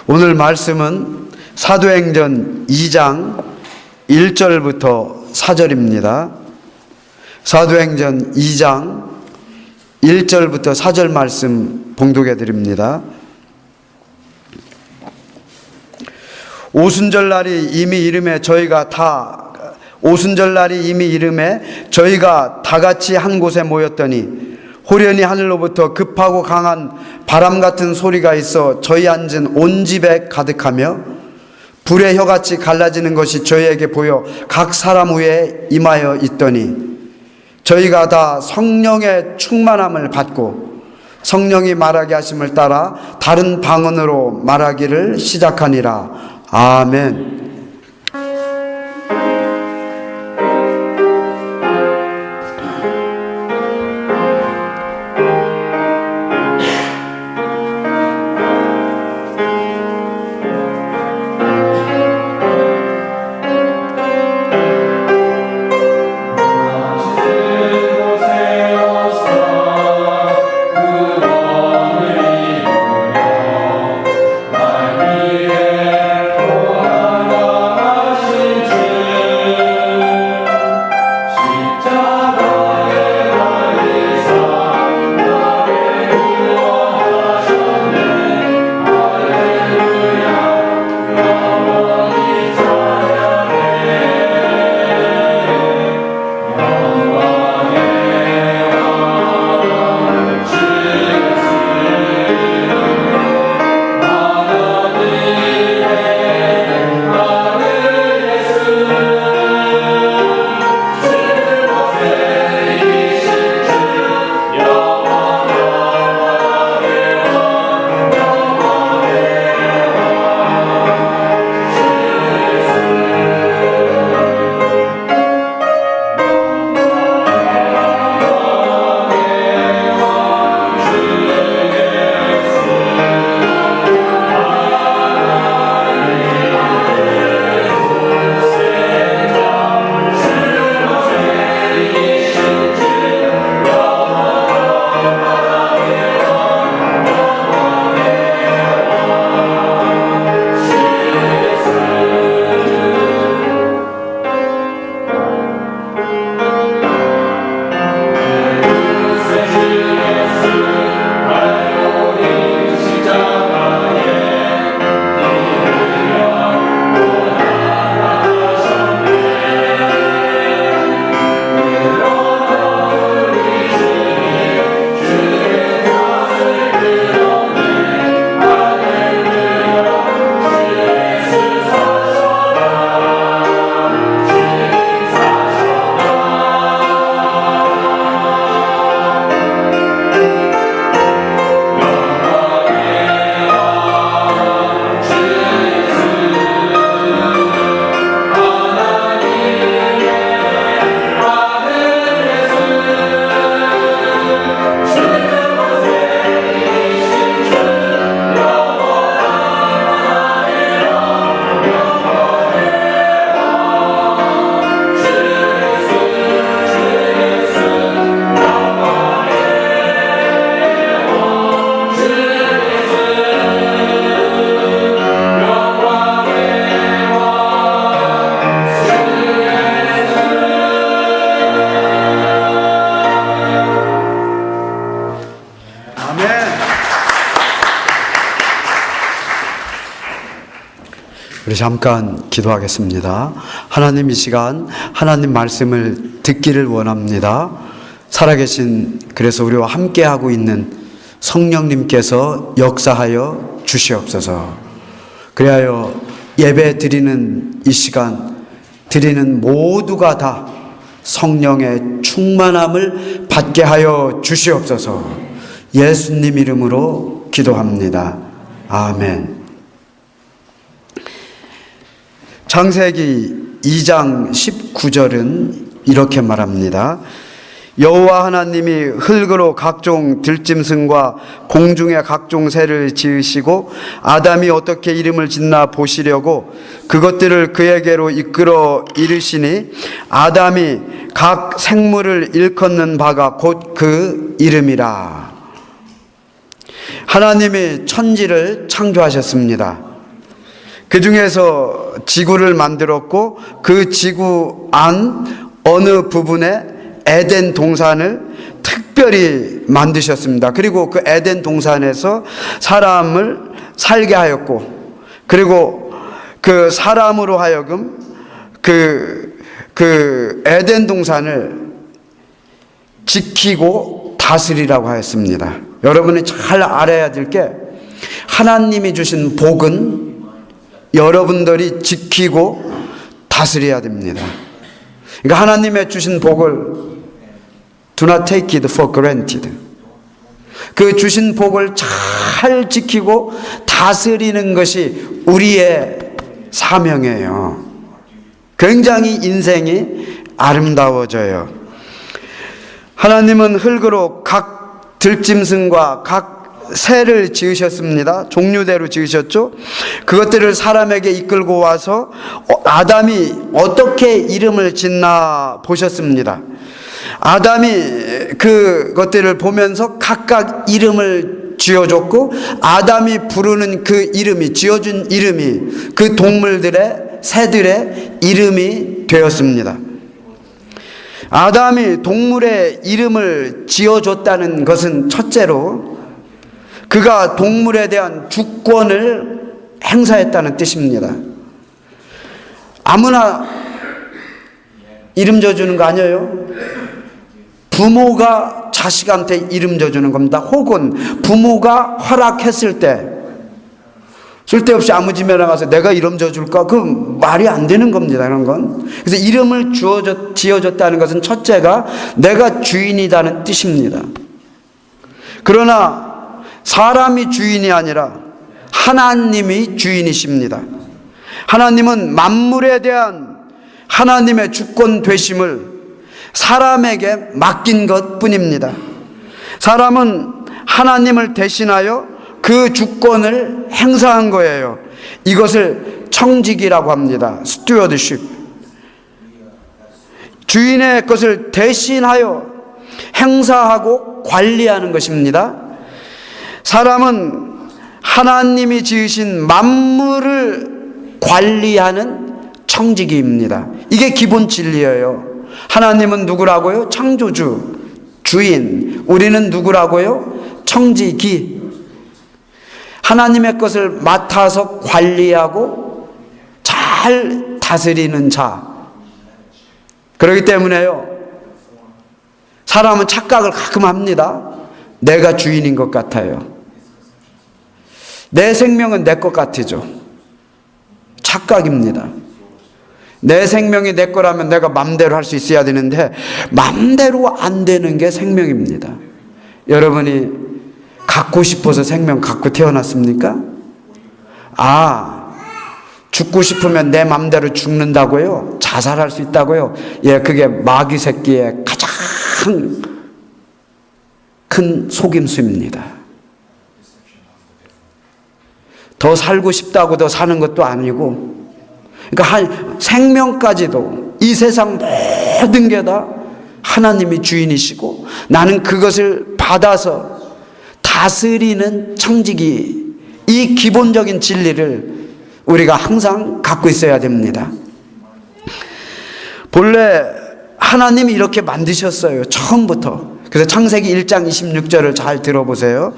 오늘 말씀은 사도행전 2장 1절부터 4절입니다. 사도행전 2장 1절부터 4절 말씀 봉독해 드립니다. 오순절날이 이미 이름에 저희가 다 같이 한 곳에 모였더니 호련히 하늘로부터 급하고 강한 바람 같은 소리가 있어 저희 앉은 온 집에 가득하며 불의 혀같이 갈라지는 것이 저희에게 보여 각 사람 위에 임하여 있더니 저희가 다 성령의 충만함을 받고 성령이 말하게 하심을 따라 다른 방언으로 말하기를 시작하니라. 아멘. 우리 잠깐 기도하겠습니다. 하나님, 이 시간 하나님 말씀을 듣기를 원합니다. 살아계신 그래서 우리와 함께하고 있는 성령님께서 역사하여 주시옵소서. 그리하여 예배 드리는 이 시간 드리는 모두가 다 성령의 충만함을 받게 하여 주시옵소서. 예수님 이름으로 기도합니다. 아멘. 창세기 2장 19절은 이렇게 말합니다. 여호와 하나님이 흙으로 각종 들짐승과 공중의 각종 새를 지으시고 아담이 어떻게 이름을 짓나 보시려고 그것들을 그에게로 이끌어 이르시니 아담이 각 생물을 일컫는 바가 곧 그 이름이라. 하나님이 천지를 창조하셨습니다. 그 중에서 지구를 만들었고 그 지구 안 어느 부분에 에덴 동산을 특별히 만드셨습니다. 그리고 그 에덴 동산에서 사람을 살게 하였고, 그리고 그 사람으로 하여금 그 에덴 동산을 지키고 다스리라고 하였습니다. 여러분이 잘 알아야 될 게, 하나님이 주신 복은 여러분들이 지키고 다스려야 됩니다. 그러니까 하나님의 주신 복을 do not take it for granted. 그 주신 복을 잘 지키고 다스리는 것이 우리의 사명이에요. 굉장히 인생이 아름다워져요. 하나님은 흙으로 각 들짐승과 각 새를 지으셨습니다. 종류대로 지으셨죠. 그것들을 사람에게 이끌고 와서 아담이 어떻게 이름을 짓나 보셨습니다. 아담이 그것들을 보면서 각각 이름을 지어줬고, 아담이 부르는 그 이름이, 지어준 이름이 그 동물들의, 새들의 이름이 되었습니다. 아담이 동물의 이름을 지어줬다는 것은 첫째로 그가 동물에 대한 주권을 행사했다는 뜻입니다. 아무나 이름 지어주는 거 아니에요? 부모가 자식한테 이름 지어주는 겁니다. 혹은 부모가 허락했을 때, 쓸데없이 아무 집에 나가서 내가 이름 지어줄까? 그 말이 안 되는 겁니다. 이런 건. 그래서 이름을 지어줬다는 것은 첫째가 내가 주인이라는 뜻입니다. 그러나 사람이 주인이 아니라 하나님이 주인이십니다. 하나님은 만물에 대한 하나님의 주권 되심을 사람에게 맡긴 것 뿐입니다. 사람은 하나님을 대신하여 그 주권을 행사한 거예요. 이것을 청직이라고 합니다. 스튜어드십. 주인의 것을 대신하여 행사하고 관리하는 것입니다. 사람은 하나님이 지으신 만물을 관리하는 청지기입니다. 이게 기본 진리예요. 하나님은 누구라고요? 창조주, 주인. 우리는 누구라고요? 청지기. 하나님의 것을 맡아서 관리하고 잘 다스리는 자. 그렇기 때문에요, 사람은 착각을 가끔 합니다. 내가 주인인 것 같아요. 내 생명은 내 것 같아죠. 착각입니다. 내 생명이 내 거라면 내가 맘대로 할 수 있어야 되는데 맘대로 안 되는 게 생명입니다. 여러분이 갖고 싶어서 생명 갖고 태어났습니까? 죽고 싶으면 내 맘대로 죽는다고요? 자살할 수 있다고요? 예, 그게 마귀 새끼의 가장 큰 속임수입니다. 더 살고 싶다고 더 사는 것도 아니고, 그러니까 생명까지도 이 세상 모든 게 다 하나님이 주인이시고 나는 그것을 받아서 다스리는 청지기, 이 기본적인 진리를 우리가 항상 갖고 있어야 됩니다. 본래 하나님이 이렇게 만드셨어요. 처음부터. 그래서 창세기 1장 26절을 잘 들어보세요.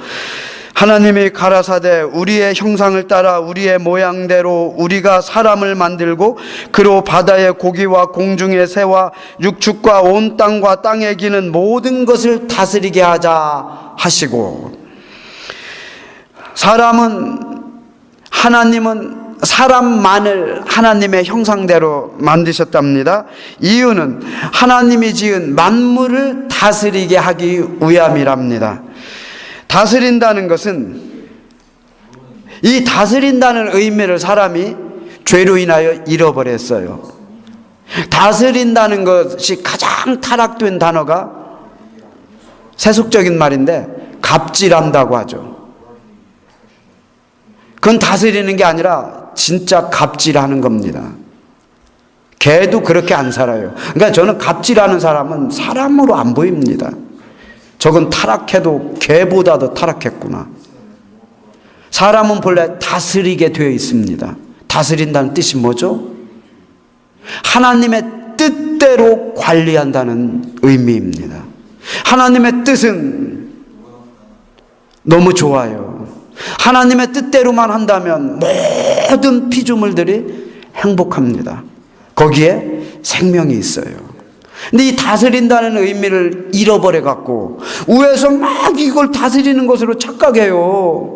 하나님이 가라사대 우리의 형상을 따라 우리의 모양대로 우리가 사람을 만들고 그로 바다의 고기와 공중의 새와 육축과 온 땅과 땅에 기는 모든 것을 다스리게 하자 하시고, 하나님은 사람만을 하나님의 형상대로 만드셨답니다. 이유는 하나님이 지은 만물을 다스리게 하기 위함이랍니다. 다스린다는 것은, 이 다스린다는 의미를 사람이 죄로 인하여 잃어버렸어요. 다스린다는 것이 가장 타락된 단어가 세속적인 말인데 갑질한다고 하죠. 그건 다스리는 게 아니라 진짜 갑질하는 겁니다. 개도 그렇게 안 살아요. 그러니까 저는 갑질하는 사람은 사람으로 안 보입니다. 저건 타락해도 개보다 더 타락했구나. 사람은 본래 다스리게 되어 있습니다. 다스린다는 뜻이 뭐죠? 하나님의 뜻대로 관리한다는 의미입니다. 하나님의 뜻은 너무 좋아요. 하나님의 뜻대로만 한다면 모든 피조물들이 행복합니다. 거기에 생명이 있어요. 근데 이 다스린다는 의미를 잃어버려 갖고 위에서 막 이걸 다스리는 것으로 착각해요.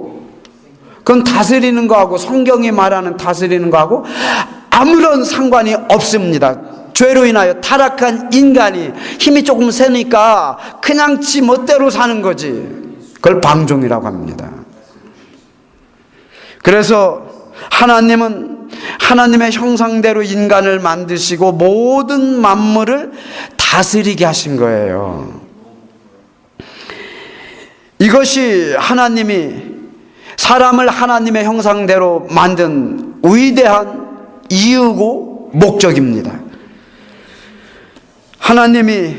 그건 다스리는 거하고, 성경이 말하는 다스리는 거하고 아무런 상관이 없습니다. 죄로 인하여 타락한 인간이 힘이 조금 세니까 그냥 지 멋대로 사는 거지. 그걸 방종이라고 합니다. 그래서 하나님은 하나님의 형상대로 인간을 만드시고 모든 만물을 다스리게 하신 거예요. 이것이 하나님이 사람을 하나님의 형상대로 만든 위대한 이유고 목적입니다. 하나님이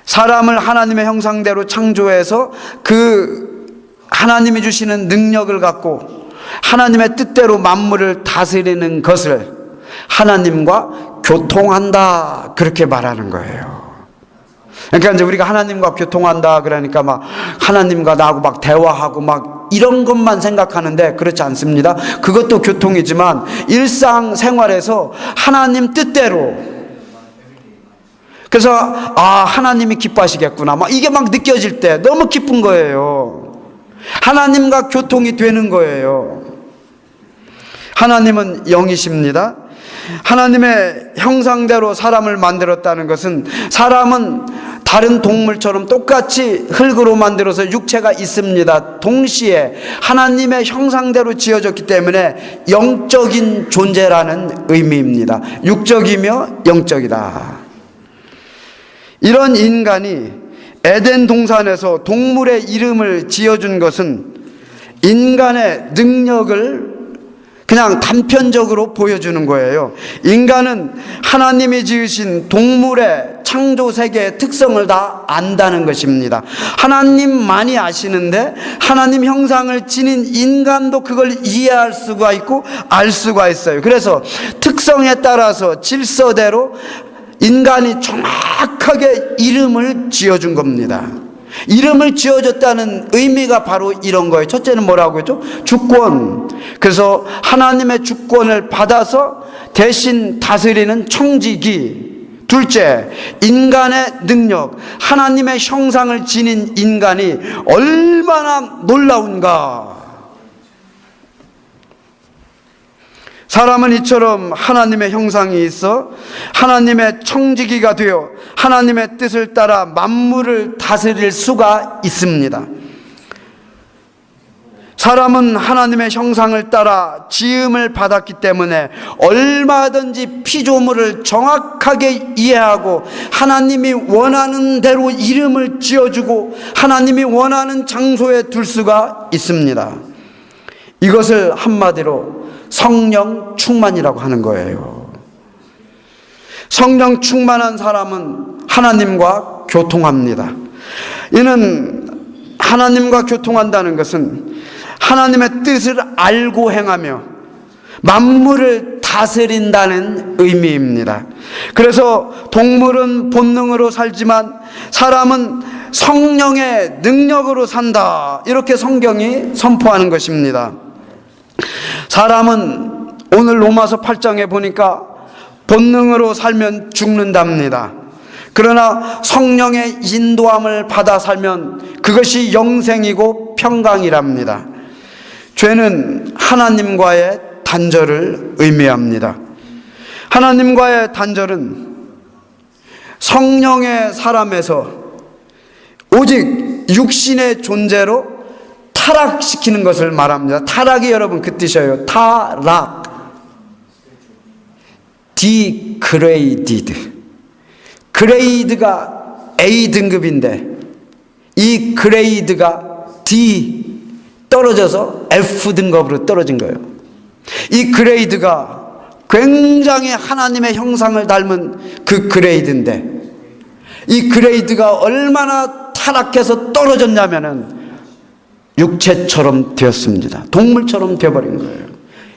사람을 하나님의 형상대로 창조해서 그 하나님이 주시는 능력을 갖고 하나님의 뜻대로 만물을 다스리는 것을 하나님과 교통한다, 그렇게 말하는 거예요. 그러니까 이제 우리가 하나님과 교통한다 그러니까 막 하나님과 나하고 막 대화하고 막 이런 것만 생각하는데 그렇지 않습니다. 그것도 교통이지만 일상생활에서 하나님 뜻대로, 그래서 하나님이 기뻐하시겠구나 막 이게 막 느껴질 때 너무 기쁜 거예요. 하나님과 교통이 되는 거예요. 하나님은 영이십니다. 하나님의 형상대로 사람을 만들었다는 것은, 사람은 다른 동물처럼 똑같이 흙으로 만들어서 육체가 있습니다. 동시에 하나님의 형상대로 지어졌기 때문에 영적인 존재라는 의미입니다. 육적이며 영적이다. 이런 인간이 에덴 동산에서 동물의 이름을 지어준 것은 인간의 능력을 그냥 단편적으로 보여주는 거예요. 인간은 하나님이 지으신 동물의 창조 세계의 특성을 다 안다는 것입니다. 하나님만이 아시는데 하나님 형상을 지닌 인간도 그걸 이해할 수가 있고 알 수가 있어요. 그래서 특성에 따라서 질서대로 인간이 정확하게 이름을 지어준 겁니다. 이름을 지어줬다는 의미가 바로 이런 거예요. 첫째는 뭐라고 했죠? 주권. 그래서 하나님의 주권을 받아서 대신 다스리는 청지기. 둘째, 인간의 능력. 하나님의 형상을 지닌 인간이 얼마나 놀라운가. 사람은 이처럼 하나님의 형상이 있어 하나님의 청지기가 되어 하나님의 뜻을 따라 만물을 다스릴 수가 있습니다. 사람은 하나님의 형상을 따라 지음을 받았기 때문에 얼마든지 피조물을 정확하게 이해하고 하나님이 원하는 대로 이름을 지어주고 하나님이 원하는 장소에 둘 수가 있습니다. 이것을 한마디로 성령 충만이라고 하는 거예요. 성령 충만한 사람은 하나님과 교통합니다. 이는 하나님과 교통한다는 것은 하나님의 뜻을 알고 행하며 만물을 다스린다는 의미입니다. 그래서 동물은 본능으로 살지만 사람은 성령의 능력으로 산다, 이렇게 성경이 선포하는 것입니다. 사람은 오늘 로마서 8장에 보니까 본능으로 살면 죽는답니다. 그러나 성령의 인도함을 받아 살면 그것이 영생이고 평강이랍니다. 죄는 하나님과의 단절을 의미합니다. 하나님과의 단절은 성령의 사람에서 오직 육신의 존재로 타락시키는 것을 말합니다. 타락이 여러분 그 뜻이에요. 타락. degraded. 그레이드가 A 등급인데 이 그레이드가 D 떨어져서 F 등급으로 떨어진 거예요. 이 그레이드가 굉장히 하나님의 형상을 닮은 그 그레이드인데 이 그레이드가 얼마나 타락해서 떨어졌냐면은 육체처럼 되었습니다. 동물처럼 되어버린 거예요.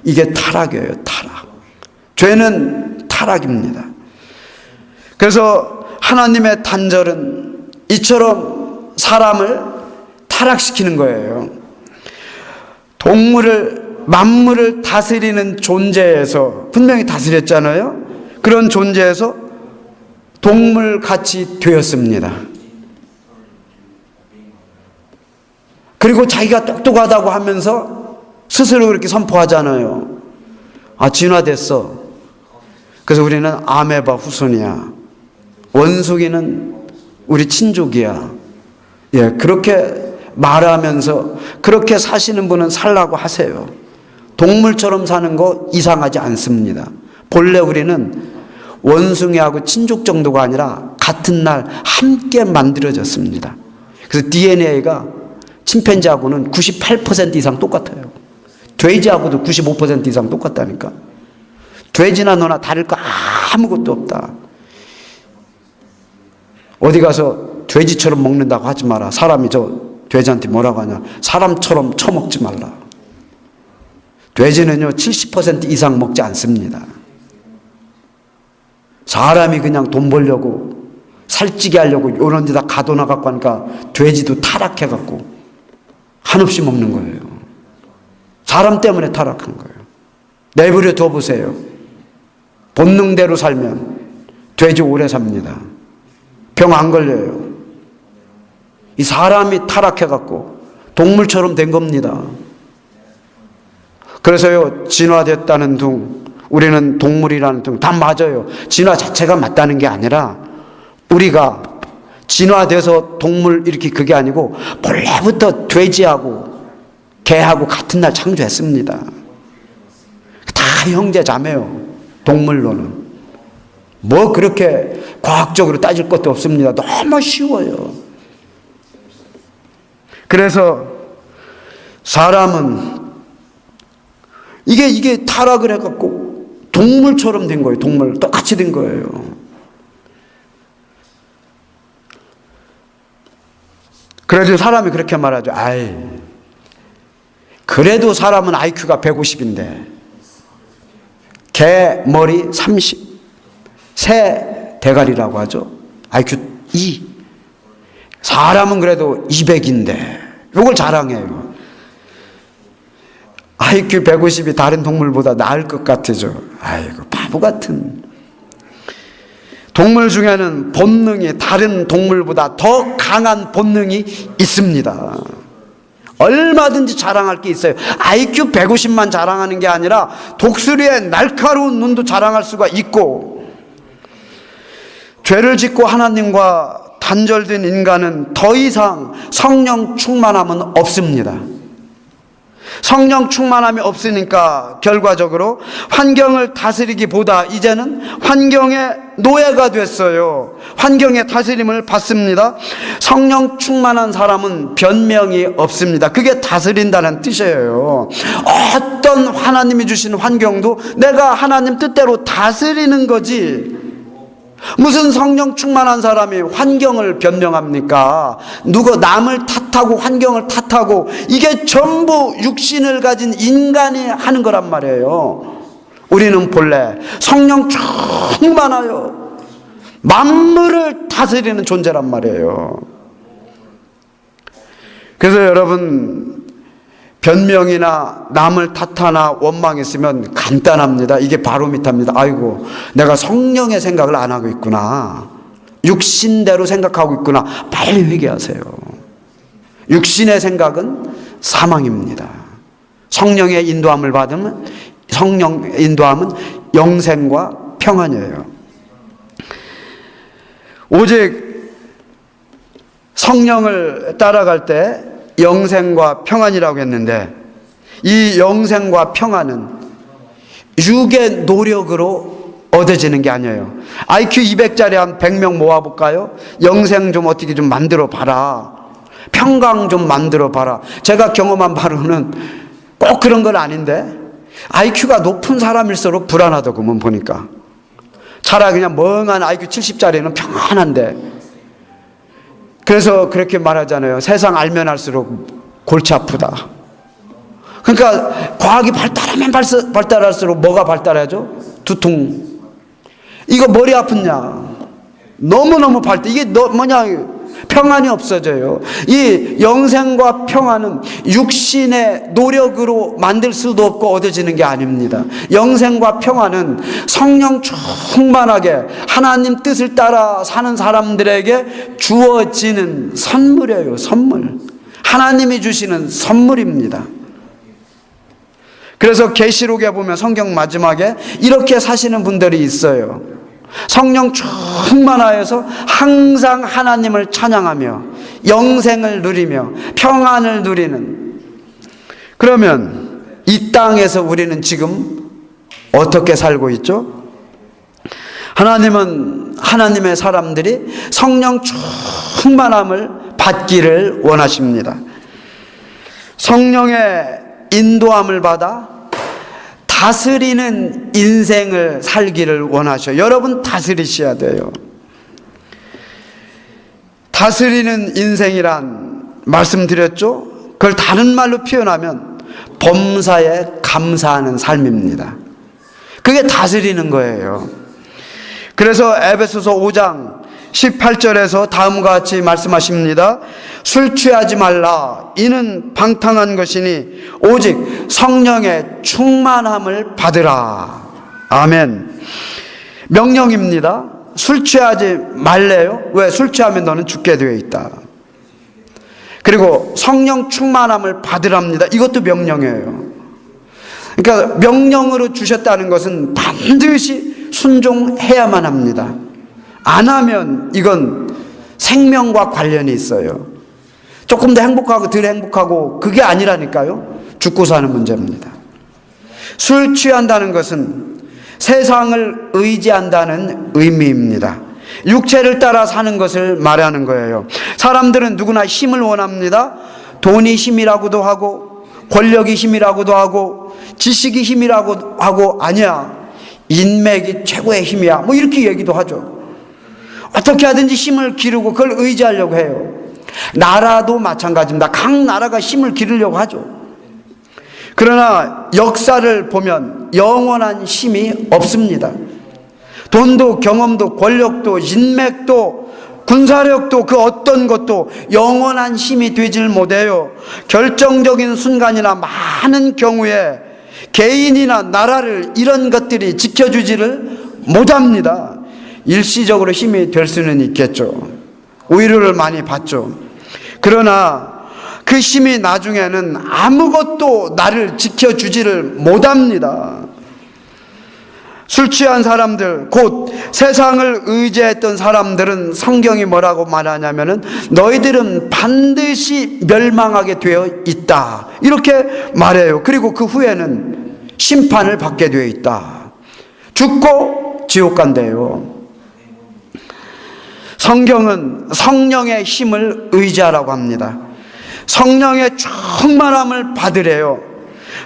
이게 타락이에요. 타락. 죄는 타락입니다. 그래서 하나님의 단절은 이처럼 사람을 타락시키는 거예요. 만물을 다스리는 존재에서, 분명히 다스렸잖아요. 그런 존재에서 동물같이 되었습니다. 그리고 자기가 똑똑하다고 하면서 스스로 그렇게 선포하잖아요. 진화됐어. 그래서 우리는 아메바 후손이야. 원숭이는 우리 친족이야. 그렇게 말하면서 그렇게 사시는 분은 살라고 하세요. 동물처럼 사는 거 이상하지 않습니다. 본래 우리는 원숭이하고 친족 정도가 아니라 같은 날 함께 만들어졌습니다. 그래서 DNA가 침팬지하고는 98% 이상 똑같아요. 돼지하고도 95% 이상 똑같다니까. 돼지나 너나 다를 거 아무것도 없다. 어디 가서 돼지처럼 먹는다고 하지 마라. 사람이 돼지한테 뭐라고 하냐. 사람처럼 처먹지 말라. 돼지는요 70% 이상 먹지 않습니다. 사람이 그냥 돈 벌려고 살찌게 하려고 이런 데다 가둬놔갖고 하니까 돼지도 타락해갖고 한없이 먹는 거예요. 사람 때문에 타락한 거예요. 내버려 둬보세요. 본능대로 살면 돼지 오래 삽니다. 병 안 걸려요. 이 사람이 타락해갖고 동물처럼 된 겁니다. 그래서요 진화됐다는 둥, 우리는 동물이라는 둥 다 맞아요. 진화 자체가 맞다는 게 아니라 우리가 진화돼서 동물 이렇게 그게 아니고 본래부터 돼지하고 개하고 같은 날 창조했습니다. 다 형제 자매요. 동물로는 뭐 그렇게 과학적으로 따질 것도 없습니다. 너무 쉬워요. 그래서 사람은 이게 타락을 해갖고 동물처럼 된 거예요. 동물 똑같이 된 거예요. 그래도 사람이 그렇게 말하죠. 그래도 사람은 IQ가 150인데 개 머리 30, 새 대가리라고 하죠. IQ 2. 사람은 그래도 200인데 이걸 자랑해요. IQ 150이 다른 동물보다 나을 것 같아죠. 아이고 바보 같은. 동물 중에는 본능이 다른 동물보다 더 강한 본능이 있습니다. 얼마든지 자랑할 게 있어요. IQ 150만 자랑하는 게 아니라 독수리의 날카로운 눈도 자랑할 수가 있고, 죄를 짓고 하나님과 단절된 인간은 더 이상 성령 충만함은 없습니다. 성령 충만함이 없으니까 결과적으로 환경을 다스리기보다 이제는 환경의 노예가 됐어요. 환경의 다스림을 받습니다. 성령 충만한 사람은 변명이 없습니다. 그게 다스린다는 뜻이에요. 어떤 하나님이 주시는 환경도 내가 하나님 뜻대로 다스리는 거지, 무슨 성령 충만한 사람이 환경을 변명합니까? 누가 남을 탓하고 환경을 탓하고, 이게 전부 육신을 가진 인간이 하는 거란 말이에요. 우리는 본래 성령 충만하여 만물을 다스리는 존재란 말이에요. 그래서 여러분, 변명이나 남을 탓하나 원망했으면 간단합니다. 이게 바로미터입니다. 아이고, 내가 성령의 생각을 안 하고 있구나, 육신대로 생각하고 있구나. 빨리 회개하세요. 육신의 생각은 사망입니다. 성령의 인도함을 받으면, 성령의 인도함은 영생과 평안이에요. 오직 성령을 따라갈 때 영생과 평안이라고 했는데, 이 영생과 평안은 육의 노력으로 얻어지는 게 아니에요. IQ 200짜리 한 100명 모아볼까요? 영생 좀 어떻게 좀 만들어 봐라, 평강 좀 만들어 봐라. 제가 경험한 바로는 꼭 그런 건 아닌데, IQ가 높은 사람일수록 불안하더구먼 보니까. 차라리 그냥 멍한 IQ 70짜리는 평안한데, 그래서 그렇게 말하잖아요. 세상 알면 알수록 골치 아프다. 그러니까 과학이 발달하면 발달할수록 뭐가 발달하죠? 두통. 이거 머리 아프냐? 너무너무 발달. 이게 뭐냐? 평안이 없어져요. 이 영생과 평안은 육신의 노력으로 만들 수도 없고 얻어지는 게 아닙니다. 영생과 평안은 성령 충만하게 하나님 뜻을 따라 사는 사람들에게 주어지는 선물이에요. 선물. 하나님이 주시는 선물입니다. 그래서 계시록에 보면 성경 마지막에 이렇게 사시는 분들이 있어요. 성령 충만하여서 항상 하나님을 찬양하며 영생을 누리며 평안을 누리는. 그러면 이 땅에서 우리는 지금 어떻게 살고 있죠? 하나님은 하나님의 사람들이 성령 충만함을 받기를 원하십니다. 성령의 인도함을 받아 다스리는 인생을 살기를 원하셔. 여러분 다스리셔야 돼요. 다스리는 인생이란 말씀드렸죠? 그걸 다른 말로 표현하면 범사에 감사하는 삶입니다. 그게 다스리는 거예요. 그래서 에베소서 5장 18절에서 다음과 같이 말씀하십니다. 술 취하지 말라. 이는 방탕한 것이니 오직 성령의 충만함을 받으라. 아멘. 명령입니다. 술 취하지 말래요. 왜? 술 취하면 너는 죽게 되어 있다. 그리고 성령 충만함을 받으랍니다. 이것도 명령이에요. 그러니까 명령으로 주셨다는 것은 반드시 순종해야만 합니다. 안 하면 이건 생명과 관련이 있어요. 조금 더 행복하고 덜 행복하고 그게 아니라니까요. 죽고 사는 문제입니다. 술 취한다는 것은 세상을 의지한다는 의미입니다. 육체를 따라 사는 것을 말하는 거예요. 사람들은 누구나 힘을 원합니다. 돈이 힘이라고도 하고 권력이 힘이라고도 하고 지식이 힘이라고 하고 아니야. 인맥이 최고의 힘이야. 뭐 이렇게 얘기도 하죠. 어떻게 하든지 힘을 기르고 그걸 의지하려고 해요. 나라도 마찬가지입니다. 각 나라가 힘을 기르려고 하죠. 그러나 역사를 보면 영원한 힘이 없습니다. 돈도 경험도 권력도 인맥도 군사력도 그 어떤 것도 영원한 힘이 되질 못해요. 결정적인 순간이나 많은 경우에 개인이나 나라를 이런 것들이 지켜주지를 못합니다. 일시적으로 힘이 될 수는 있겠죠. 위로를 많이 받죠. 그러나 그 힘이 나중에는 아무것도 나를 지켜주지를 못합니다. 술 취한 사람들, 곧 세상을 의지했던 사람들은 성경이 뭐라고 말하냐면은 너희들은 반드시 멸망하게 되어 있다. 이렇게 말해요. 그리고 그 후에는 심판을 받게 되어 있다. 죽고 지옥 간대요. 성경은 성령의 힘을 의지하라고 합니다. 성령의 충만함을 받으래요.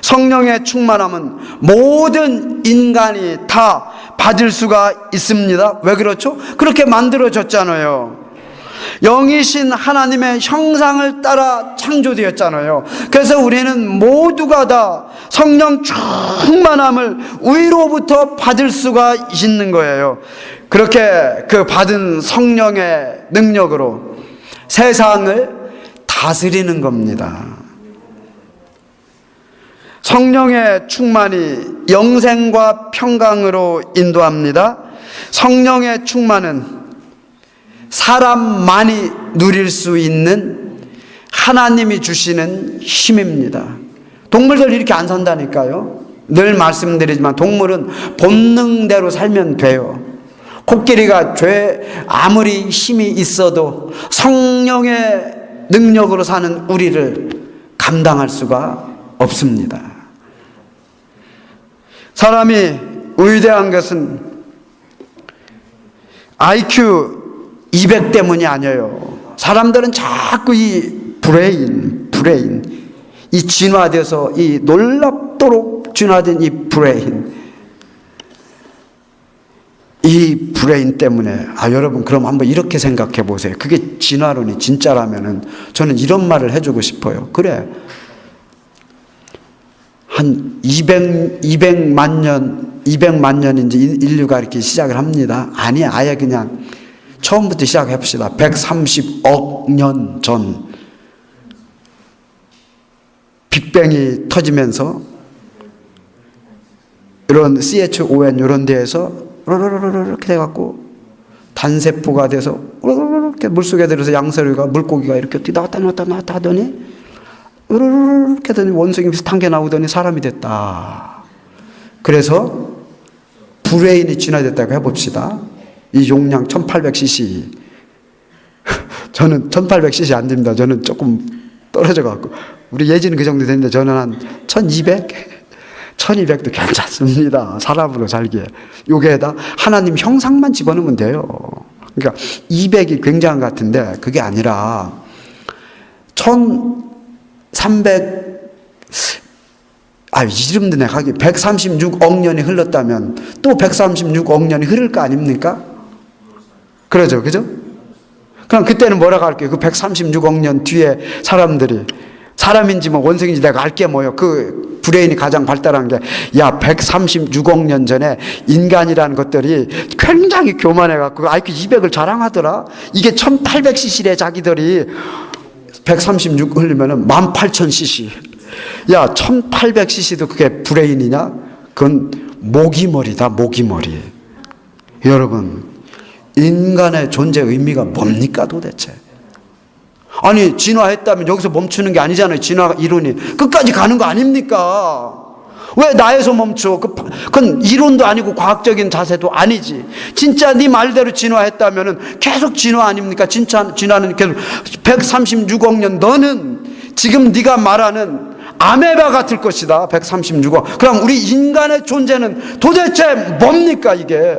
성령의 충만함은 모든 인간이 다 받을 수가 있습니다. 왜 그렇죠? 그렇게 만들어졌잖아요. 영이신 하나님의 형상을 따라 창조되었잖아요. 그래서 우리는 모두가 다 성령 충만함을 위로부터 받을 수가 있는 거예요. 그렇게 그 받은 성령의 능력으로 세상을 다스리는 겁니다. 성령의 충만이 영생과 평강으로 인도합니다. 성령의 충만은 사람만이 누릴 수 있는 하나님이 주시는 힘입니다. 동물들 이렇게 안 산다니까요. 늘 말씀드리지만 동물은 본능대로 살면 돼요. 코끼리가 아무리 힘이 있어도 성령의 능력으로 사는 우리를 감당할 수가 없습니다. 사람이 위대한 것은 IQ 200 때문이 아니에요. 사람들은 자꾸 이 브레인 이 진화돼서 이 놀랍도록 진화된 이 브레인 때문에 여러분 그럼 한번 이렇게 생각해 보세요. 그게 진화론이 진짜라면은 저는 이런 말을 해주고 싶어요. 그래, 한 200만 년 이제 인류가 이렇게 시작을 합니다. 아니, 아예 그냥 처음부터 시작해 봅시다. 130억 년 전 빅뱅이 터지면서 이런 CHON 이런 데에서 이렇게 돼갖고 단세포가 돼서 이렇게 물속에 들어서 양서류가 물고기가 이렇게 나왔다 하더니 이렇게 하더니 원숭이 비슷한 게 나오더니 사람이 됐다. 그래서 브레인이 진화됐다고 해봅시다. 이 용량 1800cc. 저는 1800cc 안 됩니다. 저는 조금 떨어져 갖고 우리 예지는 그 정도 되는데 저는 한 1200도 괜찮습니다. 사람으로 살기에. 요게에다 하나님 형상만 집어넣으면 돼요. 그러니까 200이 굉장한 것 같은데 그게 아니라 136억 년이 흘렀다면 또 136억 년이 흐를 거 아닙니까? 그러죠. 그죠? 그럼 그때는 뭐라고 할게요? 그 136억 년 뒤에 사람들이 사람인지 뭐 원숭인지 내가 알게 뭐요. 그 브레인이 가장 발달한 게, 야, 136억 년 전에 인간이라는 것들이 굉장히 교만해갖고 IQ 200을 자랑하더라. 이게 1800cc래 자기들이 136 흘리면은 18,000cc. 야, 1800cc도 그게 브레인이냐? 그건 모기머리다, 모기머리. 여러분, 인간의 존재 의미가 뭡니까 도대체? 아니, 진화했다면 여기서 멈추는 게 아니잖아요. 진화 이론이 끝까지 가는 거 아닙니까? 왜 나에서 멈춰? 그건 이론도 아니고 과학적인 자세도 아니지. 진짜 네 말대로 진화했다면 계속 진화 아닙니까? 진짜 진화는 계속 136억 년. 너는 지금 네가 말하는 아메바 같을 것이다. 136억. 그럼 우리 인간의 존재는 도대체 뭡니까 이게?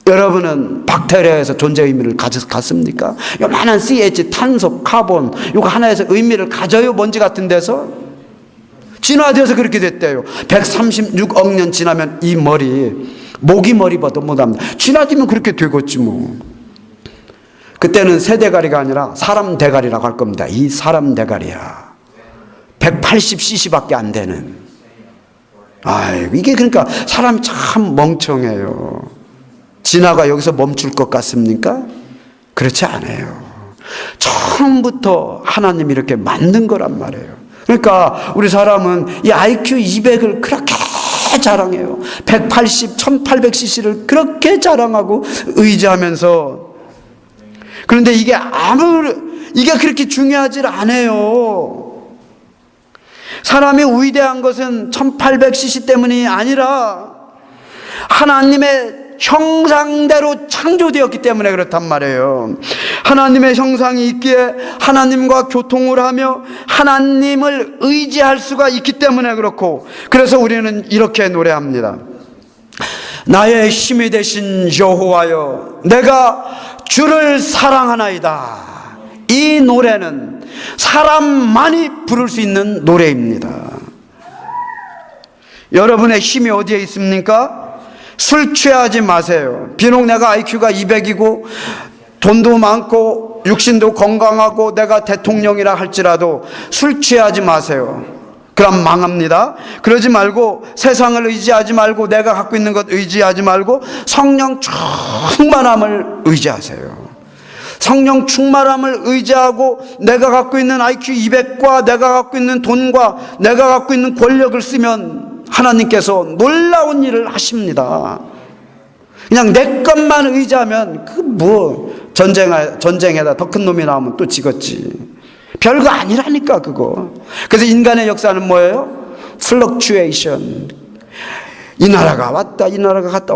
여러분은 박테리아에서 존재 의미를 갖습니까? 요만한 CH, 탄소, 카본, 요거 하나에서 의미를 가져요? 먼지 같은 데서? 진화되어서 그렇게 됐대요. 136억 년 지나면 이 머리, 모기 머리보다 못합니다. 진화되면 그렇게 되겠지 뭐. 그때는 새 대가리가 아니라 사람 대가리라고 할 겁니다. 이 사람 대가리야. 180cc밖에 안 되는. 이게 그러니까 사람이 참 멍청해요. 진화가 여기서 멈출 것 같습니까? 그렇지 않아요. 처음부터 하나님이 이렇게 만든 거란 말이에요. 그러니까 우리 사람은 이 IQ 200을 그렇게 자랑해요. 180, 1800cc를 그렇게 자랑하고 의지하면서. 그런데 이게 그렇게 중요하지 않아요. 사람이 위대한 것은 1800cc 때문이 아니라 하나님의 형상대로 창조되었기 때문에 그렇단 말이에요. 하나님의 형상이 있기에 하나님과 교통을 하며 하나님을 의지할 수가 있기 때문에 그렇고, 그래서 우리는 이렇게 노래합니다. 나의 힘이 되신 여호와여, 내가 주를 사랑하나이다. 이 노래는 사람만이 부를 수 있는 노래입니다. 여러분의 힘이 어디에 있습니까? 술 취하지 마세요. 비록 내가 IQ가 200이고 돈도 많고 육신도 건강하고 내가 대통령이라 할지라도 술 취하지 마세요. 그럼 망합니다. 그러지 말고 세상을 의지하지 말고 내가 갖고 있는 것 의지하지 말고 성령 충만함을 의지하세요. 성령 충만함을 의지하고 내가 갖고 있는 IQ 200과 내가 갖고 있는 돈과 내가 갖고 있는 권력을 쓰면 하나님께서 놀라운 일을 하십니다. 그냥 내 것만 의지하면 전쟁에다 더 큰 놈이 나오면 또 지겠지. 별거 아니라니까 그거. 그래서 인간의 역사는 뭐예요? 플럭추에이션. 이 나라가 왔다 이 나라가 갔다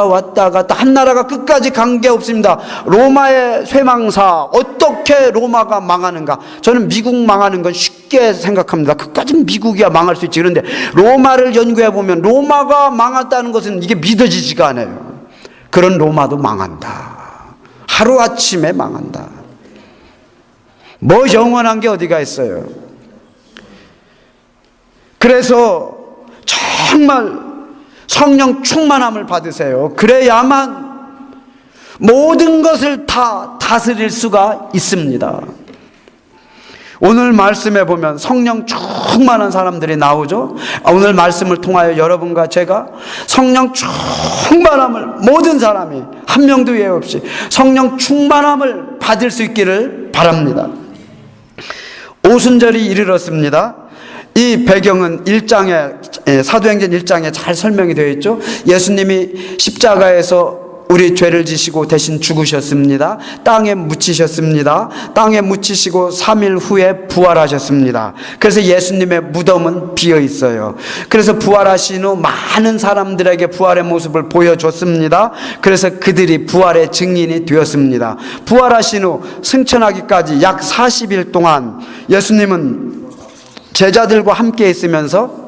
왔다 한 나라가 끝까지 관계없습니다. 로마의 쇠망사, 어떻게 로마가 망하는가? 저는 미국 망하는 건 쉽게 생각합니다. 끝까지 미국이야 망할 수 있지. 그런데 로마를 연구해 보면 로마가 망했다는 것은 이게 믿어지지가 않아요. 그런 로마도 망한다. 하루아침에 망한다. 뭐 영원한 게 어디가 있어요. 그래서 정말 성령 충만함을 받으세요. 그래야만 모든 것을 다 다스릴 수가 있습니다. 오늘 말씀해 보면 성령 충만한 사람들이 나오죠. 오늘 말씀을 통하여 여러분과 제가 성령 충만함을, 모든 사람이 한 명도 예외 없이 성령 충만함을 받을 수 있기를 바랍니다. 오순절이 이르렀습니다. 이 배경은 1장에, 사도행전 1장에 잘 설명이 되어 있죠. 예수님이 십자가에서 우리 죄를 지시고 대신 죽으셨습니다. 땅에 묻히셨습니다. 땅에 묻히시고 3일 후에 부활하셨습니다. 그래서 예수님의 무덤은 비어 있어요. 그래서 부활하신 후 많은 사람들에게 부활의 모습을 보여줬습니다. 그래서 그들이 부활의 증인이 되었습니다. 부활하신 후 승천하기까지 약 40일 동안 예수님은 제자들과 함께 있으면서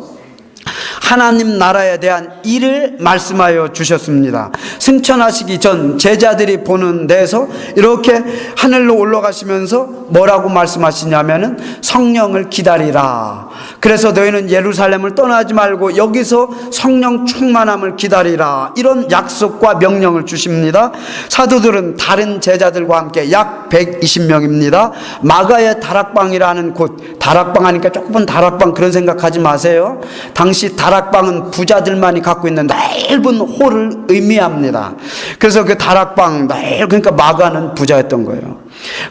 하나님 나라에 대한 일을 말씀하여 주셨습니다. 승천하시기 전 제자들이 보는 데서 이렇게 하늘로 올라가시면서 뭐라고 말씀하시냐면은 성령을 기다리라. 그래서 너희는 예루살렘을 떠나지 말고 여기서 성령 충만함을 기다리라. 이런 약속과 명령을 주십니다. 사도들은 다른 제자들과 함께 약 120명입니다. 마가의 다락방이라는 곳, 다락방 하니까 조금은 다락방 그런 생각하지 마세요. 당시 다락방은 부자들만이 갖고 있는 넓은 홀을 의미합니다. 그래서 그 다락방, 그러니까 마가는 부자였던 거예요.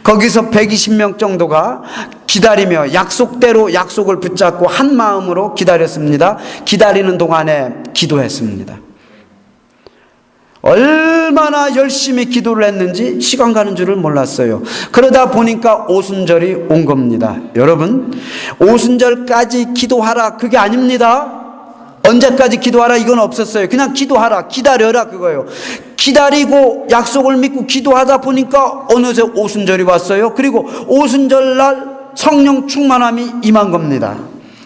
거기서 120명 정도가 기다리며 약속대로 약속을 붙잡고 한 마음으로 기다렸습니다. 기다리는 동안에 기도했습니다. 얼마나 열심히 기도를 했는지 시간 가는 줄을 몰랐어요. 그러다 보니까 오순절이 온 겁니다. 여러분, 오순절까지 기도하라 그게 아닙니다. 언제까지 기도하라 이건 없었어요. 그냥 기도하라, 기다려라 그거예요. 기다리고 약속을 믿고 기도하다 보니까 어느새 오순절이 왔어요. 그리고 오순절날 성령 충만함이 임한 겁니다.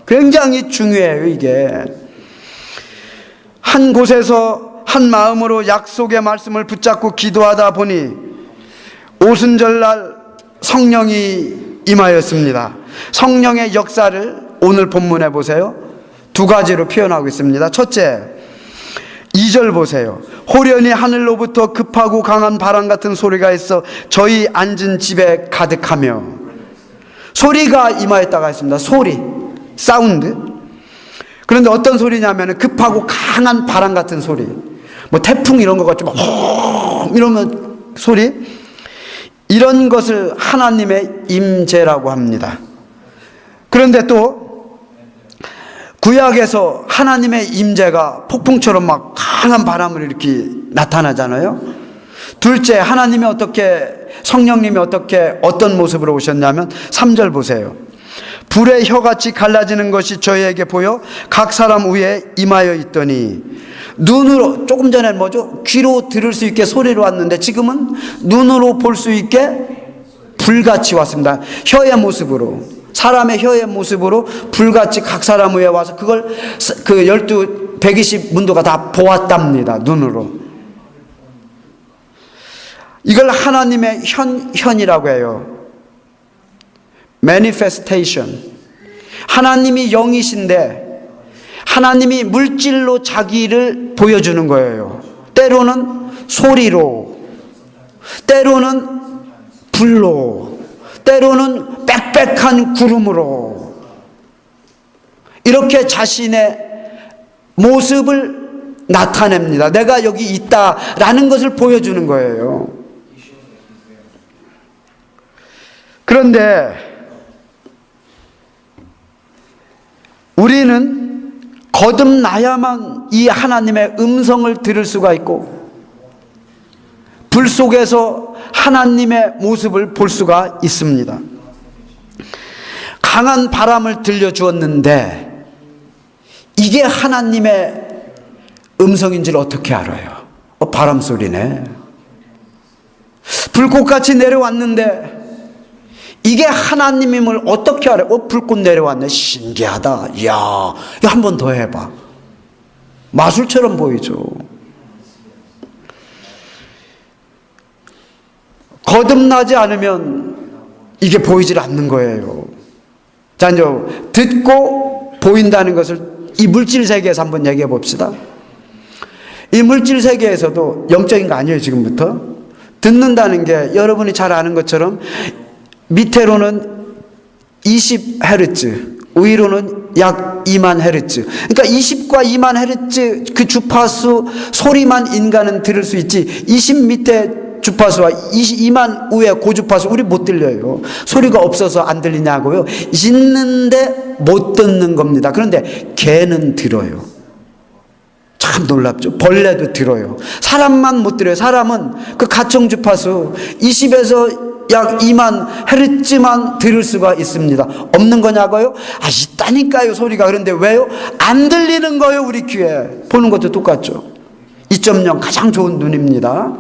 굉장히 중요해요. 이게 한 곳에서 한 마음으로 약속의 말씀을 붙잡고 기도하다 보니 오순절날 성령이 임하였습니다. 성령의 역사를 오늘 본문에 보세요. 두 가지로 표현하고 있습니다. 첫째, 2절 보세요. 호련히 하늘로부터 급하고 강한 바람 같은 소리가 있어 저희 앉은 집에 가득하며. 소리가 임하였다가 했습니다. 소리, 사운드. 그런데 어떤 소리냐면 급하고 강한 바람 같은 소리, 뭐 태풍 이런 거 같죠. 막 이러면 소리, 이런 것을 하나님의 임재라고 합니다. 그런데 또 구약에서 하나님의 임재가 폭풍처럼 막 강한 바람을 이렇게 나타나잖아요. 둘째, 하나님이 어떻게, 성령님이 어떻게 어떤 모습으로 오셨냐면 3절 보세요. 불의 혀같이 갈라지는 것이 저희에게 보여 각 사람 위에 임하여 있더니. 눈으로, 조금 전에는 뭐죠? 귀로 들을 수 있게 소리로 왔는데 지금은 눈으로 볼 수 있게 불같이 왔습니다. 혀의 모습으로, 사람의 혀의 모습으로 불같이 각 사람 위에 와서 그걸 그 120문도가 다 보았답니다. 눈으로. 이걸 하나님의 현이라고 해요. manifestation. 하나님이 영이신데 하나님이 물질로 자기를 보여주는 거예요. 때로는 소리로, 때로는 불로, 때로는 빽빽한 구름으로, 이렇게 자신의 모습을 나타냅니다. 내가 여기 있다라는 것을 보여주는 거예요. 그런데 우리는 거듭나야만 이 하나님의 음성을 들을 수가 있고 불 속에서 하나님의 모습을 볼 수가 있습니다. 강한 바람을 들려주었는데 이게 하나님의 음성인지를 어떻게 알아요? 바람 소리네. 불꽃같이 내려왔는데 이게 하나님임을 어떻게 알아요? 불꽃 내려왔네. 신기하다. 이야, 이거 한 번 더 해봐. 마술처럼 보이죠. 거듭나지 않으면 이게 보이질 않는 거예요. 자, 이제 듣고 보인다는 것을 이 물질 세계에서 한번 얘기해 봅시다. 이 물질 세계에서도 영적인 거 아니에요. 지금부터 듣는다는 게 여러분이 잘 아는 것처럼 밑으로는 20Hz, 위로는 약 2만 헤르츠. 그러니까 20과 2만 헤르츠 그 주파수 소리만 인간은 들을 수 있지, 20 밑에 주파수와 2만 위의 고주파수 우리 못 들려요. 소리가 없어서 안 들리냐고요? 있는데 못 듣는 겁니다. 그런데 개는 들어요. 참 놀랍죠. 벌레도 들어요. 사람만 못 들어요. 사람은 그 가청 주파수 20에서 약 2만 헤르츠만 들을 수가 있습니다. 없는 거냐고요? 있다니까요, 소리가. 그런데 왜요? 안 들리는 거예요, 우리 귀에. 보는 것도 똑같죠. 2.0 가장 좋은 눈입니다.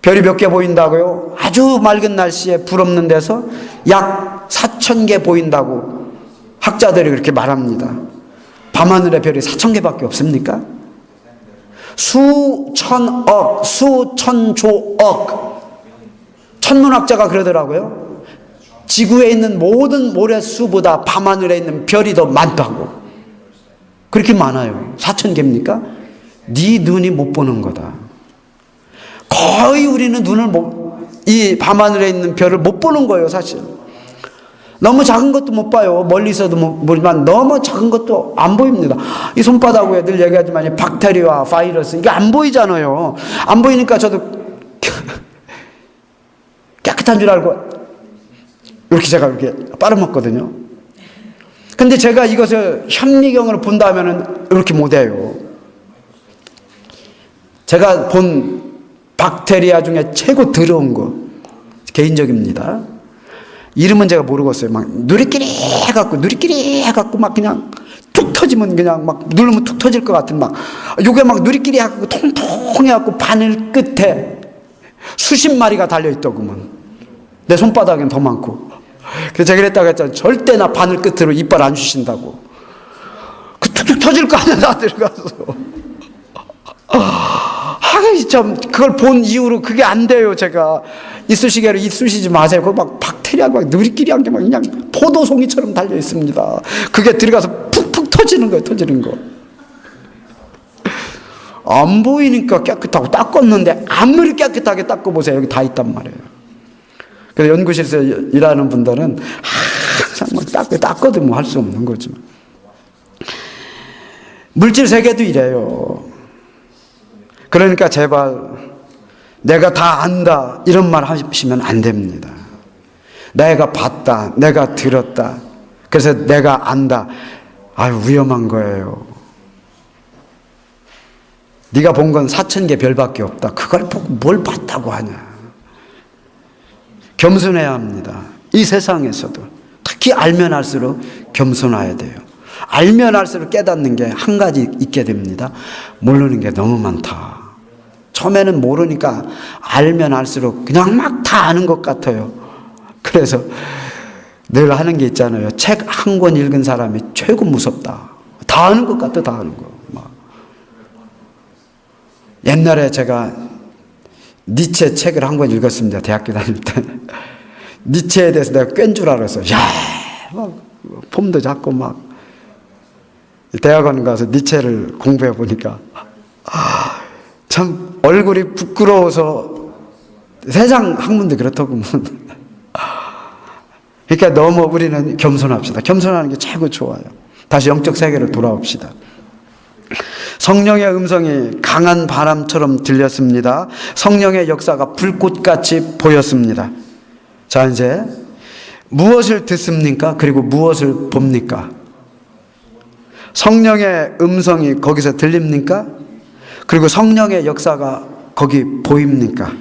별이 몇 개 보인다고요? 아주 맑은 날씨에 불 없는 데서 약 4,000개 보인다고 학자들이 그렇게 말합니다. 밤하늘에 별이 4,000개밖에 없습니까? 수천억, 수천조억. 천문학자가 그러더라고요. 지구에 있는 모든 모래수보다 밤하늘에 있는 별이 더 많다고. 그렇게 많아요. 4,000개입니까? 네 눈이 못 보는 거다. 거의 우리는 이 밤하늘에 있는 별을 못 보는 거예요, 사실. 너무 작은 것도 못 봐요. 멀리서도 못 보지만 너무 작은 것도 안 보입니다. 이 손바닥 위에 늘 얘기하지만 이 박테리아, 바이러스 이게 안 보이잖아요. 안 보이니까 저도 깨끗한 줄 알고 이렇게 제가 이렇게 빨아먹거든요. 근데 제가 이것을 현미경으로 본다면은 이렇게 못해요. 제가 본 박테리아 중에 최고 더러운 거, 개인적입니다. 이름은 제가 모르겠어요. 막 누리끼리 해갖고 막 그냥 툭 터지면 그냥 막 누르면 툭 터질 것 같은 막 요게 막 누리끼리 해갖고 통통해갖고 바늘 끝에 수십 마리가 달려있더구먼. 내 손바닥엔 더 많고. 그래서 제가 그랬다고 했잖아요. 절대 나 바늘 끝으로 이빨 안 주신다고. 그 툭툭 터질 거 아니야, 나 들어가서. 참, 그걸 본 이후로 그게 안 돼요, 제가. 이쑤시개로 이쑤시지 마세요. 그거 막 박테리아가 막 누리끼리 한 게 막 그냥 포도송이처럼 달려 있습니다. 그게 들어가서 푹푹 터지는 거예요, 터지는 거. 안 보이니까 깨끗하고 닦았는데 아무리 깨끗하게 닦아보세요. 여기 다 있단 말이에요. 그래서 연구실에서 일하는 분들은 항상 막 닦아도 뭐 할 수 없는 거지만. 물질 세계도 이래요. 그러니까 제발 내가 다 안다 이런 말 하시면 안 됩니다. 내가 봤다, 내가 들었다, 그래서 내가 안다. 위험한 거예요. 네가 본 건 4,000개 별밖에 없다. 그걸 보고 뭘 봤다고 하냐. 겸손해야 합니다. 이 세상에서도 특히 알면 알수록 겸손해야 돼요. 알면 알수록 깨닫는 게 한 가지 있게 됩니다. 모르는 게 너무 많다. 처음에는 모르니까 알면 알수록 그냥 막 다 아는 것 같아요. 그래서 늘 하는 게 있잖아요. 책 한 권 읽은 사람이 최고 무섭다. 다 아는 것 같아, 다 아는 거. 막. 옛날에 제가 니체 책을 한 권 읽었습니다. 대학교 다닐 때. 니체에 대해서 내가 꿰인 줄 알았어. 막 폼도 잡고 막. 대학원 가서 니체를 공부해 보니까 참 얼굴이 부끄러워서 세상 학문도 그렇더구먼. 그러니까 너무 우리는 겸손합시다. 겸손하는 게 최고 좋아요. 다시 영적 세계로 돌아옵시다. 성령의 음성이 강한 바람처럼 들렸습니다. 성령의 역사가 불꽃같이 보였습니다. 자, 이제 무엇을 듣습니까? 그리고 무엇을 봅니까? 성령의 음성이 거기서 들립니까? 그리고 성령의 역사가 거기 보입니까?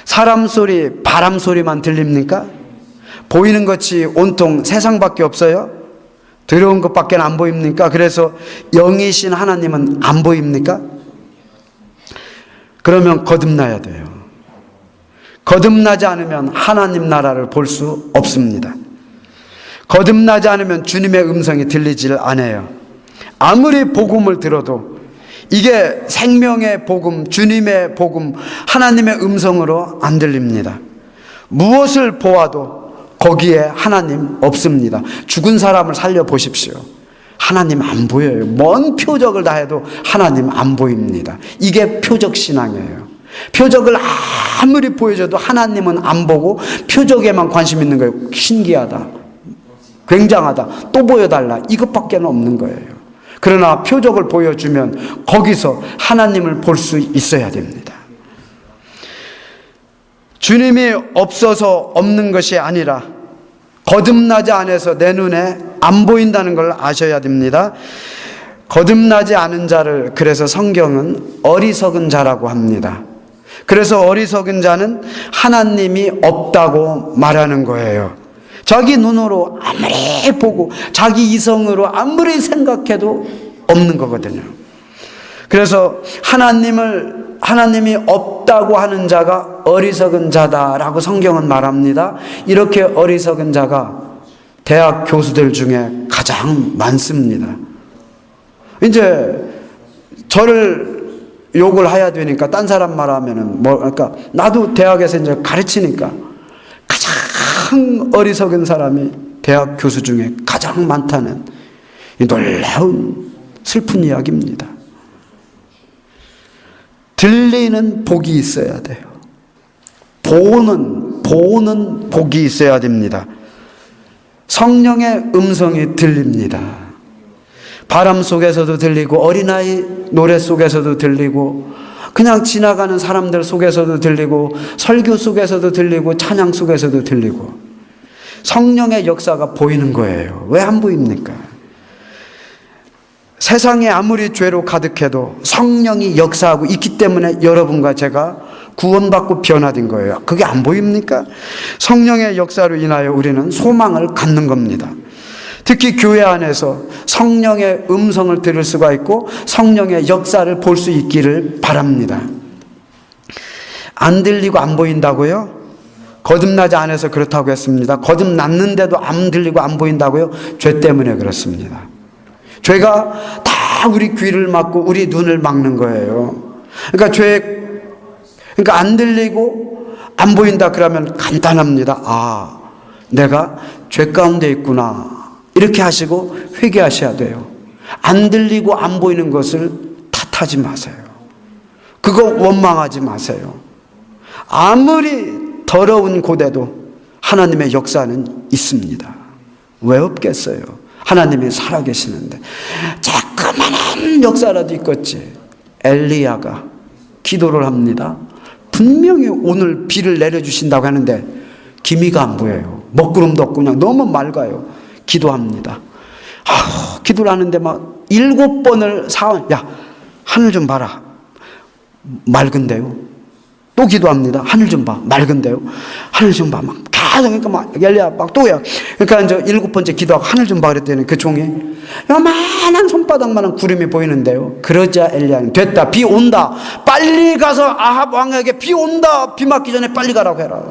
사람 소리, 바람 소리만 들립니까? 보이는 것이 온통 세상밖에 없어요? 들어온 것밖에 안 보입니까? 그래서 영이신 하나님은 안 보입니까? 그러면 거듭나야 돼요. 거듭나지 않으면 하나님 나라를 볼 수 없습니다. 거듭나지 않으면 주님의 음성이 들리질 않아요. 아무리 복음을 들어도 이게 생명의 복음, 주님의 복음, 하나님의 음성으로 안 들립니다. 무엇을 보아도 거기에 하나님 없습니다. 죽은 사람을 살려보십시오. 하나님 안 보여요. 먼 표적을 다 해도 하나님 안 보입니다. 이게 표적 신앙이에요. 표적을 아무리 보여줘도 하나님은 안 보고 표적에만 관심 있는 거예요. 신기하다. 굉장하다. 또 보여달라. 이것밖에 없는 거예요. 그러나 표적을 보여주면 거기서 하나님을 볼 수 있어야 됩니다. 주님이 없어서 없는 것이 아니라 거듭나지 않아서 내 눈에 안 보인다는 걸 아셔야 됩니다. 거듭나지 않은 자를 그래서 성경은 어리석은 자라고 합니다. 그래서 어리석은 자는 하나님이 없다고 말하는 거예요. 자기 눈으로 아무리 보고 자기 이성으로 아무리 생각해도 없는 거거든요. 그래서 하나님이 없다고 하는 자가 어리석은 자다라고 성경은 말합니다. 이렇게 어리석은 자가 대학 교수들 중에 가장 많습니다. 이제 저를 욕을 해야 되니까 딴 사람 말하면은 그러니까 나도 대학에서 이제 가르치니까 가장 어리석은 사람이 대학 교수 중에 가장 많다는 이 놀라운 슬픈 이야기입니다. 들리는 복이 있어야 돼요. 보는 복이 있어야 됩니다. 성령의 음성이 들립니다. 바람 속에서도 들리고 어린아이 노래 속에서도 들리고 그냥 지나가는 사람들 속에서도 들리고 설교 속에서도 들리고 찬양 속에서도 들리고 성령의 역사가 보이는 거예요. 왜 안 보입니까? 세상에 아무리 죄로 가득해도 성령이 역사하고 있기 때문에 여러분과 제가 구원받고 변화된 거예요. 그게 안 보입니까? 성령의 역사로 인하여 우리는 소망을 갖는 겁니다. 특히 교회 안에서 성령의 음성을 들을 수가 있고 성령의 역사를 볼 수 있기를 바랍니다. 안 들리고 안 보인다고요? 거듭나지 않아서 그렇다고 했습니다. 거듭났는데도 안 들리고 안 보인다고요? 죄 때문에 그렇습니다. 죄가 다 우리 귀를 막고 우리 눈을 막는 거예요. 그러니까 안 들리고 안 보인다 그러면 간단합니다. 내가 죄 가운데 있구나. 이렇게 하시고 회개하셔야 돼요. 안 들리고 안 보이는 것을 탓하지 마세요. 그거 원망하지 마세요. 아무리 더러운 곳에도 하나님의 역사는 있습니다. 왜 없겠어요? 하나님이 살아계시는데. 자그마한 역사라도 있겠지. 엘리야가 기도를 합니다. 분명히 오늘 비를 내려주신다고 하는데 기미가 안 보여요. 먹구름도 없고 그냥 너무 맑아요. 기도합니다. 기도를 하는데 막 7번을 하늘 좀 봐라. 맑은데요. 또 기도합니다. 하늘 좀 봐. 맑은데요. 하늘 좀 봐. 막 계속 그러니까 막 엘리야 막 또요. 그러니까 이제 7번째 기도하고 하늘 좀 봐 그랬더니 그 종이 요만한 손바닥만한 구름이 보이는데요. 그러자 엘리야는 됐다. 비 온다. 빨리 가서 아합 왕에게 비 온다. 비 맞기 전에 빨리 가라고 해라.